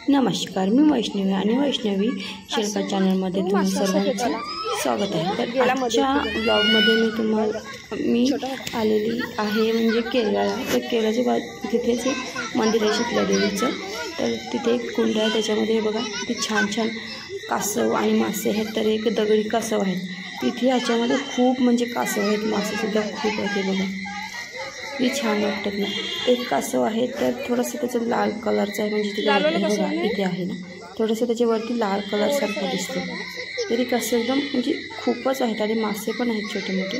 नमस्कार, मी वैष्णवी आणि वैष्णवी शिल्पा चॅनलमध्ये तुम्ही सर्वांचं स्वागत आहे। तर आजच्या ब्लॉगमध्ये मी आलेली आहे म्हणजे केरळला। तर केरळच्या तिथेच एक मंदिर आहे शीतला देवीचं। तर तिथे एक कुंड आहे, त्याच्यामध्ये बघा किती छान छान कासव आणि मासे आहेत। तर एक दगडी कासव आहे तिथे, याच्यामध्ये खूप म्हणजे कासव आहेत, मासेसुद्धा खूप आहेत। बघा किती छान वाटतात ना। एक कासव आहे तर थोडंसं त्याचं लाल कलरचं आहे, म्हणजे तिथे बघा इथे आहे ना, थोडंसं त्याच्यावरती लाल कलरसारखं दिसतं। तरी कासव एकदम म्हणजे खूपच आहेत आणि मासे पण आहेत छोटे मोठे।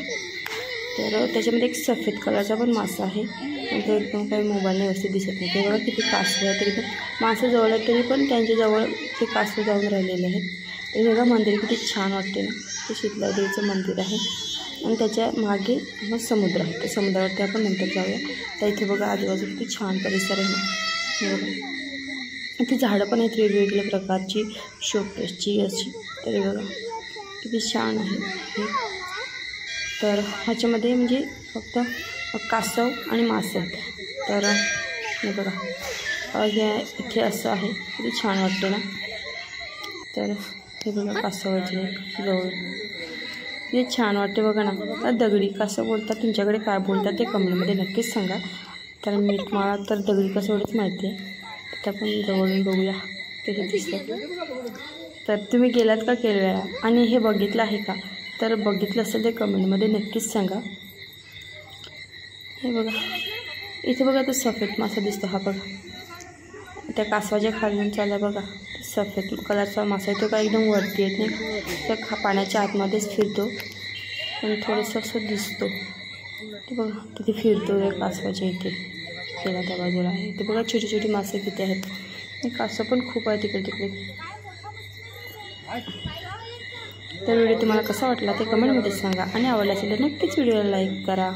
तर त्याच्यामध्ये एक सफेद कलरचा पण मासा आहे, पण तो एकदम काही मोबाईलने व्यवस्थित दिसत नाही। ते बघा किती कासव आहे, तरी पण मासे जवळ आहेत तरी पण त्यांच्याजवळ ते कासव जाऊन राहिलेले आहेत। तर बघा मंदिर किती छान वाटते ना, ते शीतला देवीचं मंदिर आहे आणि त्याच्या मागे मग समुद्र आहे। त्या समुद्रावरती आपण नंतर जाऊया। तर इथे बघा आजूबाजू किती छान परिसर आहे ना, बघा इथे झाडं पण आहेत वेगवेगळ्या प्रकारची, शोकेसची अशी। तरी बघा किती छान आहे। तर ह्याच्यामध्ये म्हणजे फक्त कासव आणि मासे आहेत। तर हे बघा हे इथे असं आहे, किती छान वाटते ना। तर हे बघा कासवाचे जवळ किती छान वाटते बघा ना। दगडी कासव बोलतात, तुमच्याकडे काय बोलतात ते कमेंटमध्ये नक्कीच सांगा। तर मी मला तर दगडी कासव एवढंच माहिती आहे। तर आपण जवळून बघूया कसे दिसतात। तर तुम्ही गेलात का केरळला आणि हे बघितलं आहे का? तर बघितलं असेल ते कमेंटमध्ये नक्कीच सांगा। हे बघा इथे बघा तो सफेद मासा दिसतो, हा बघा त्या कासवाच्या खालून चालला बघा, सफेद कलरचा मासा आहे। तो काय एकदम वरती येत नाही, तर पाण्याच्या आतमध्येच फिरतो, पण थोडंसं असं दिसतो। ते बघा तिथे फिरतो या कासवाच्या इथे, त्याला त्या बाजूला आहे। ते बघा छोटी छोटी मासे किती आहेत, कासव पण खूप आहे तिकडे तिकडे। तर व्हिडिओ तुम्हाला कसा वाटला ते कमेंटमध्ये सांगा आणि आवडला असेल तर नक्कीच व्हिडिओला लाईक करा।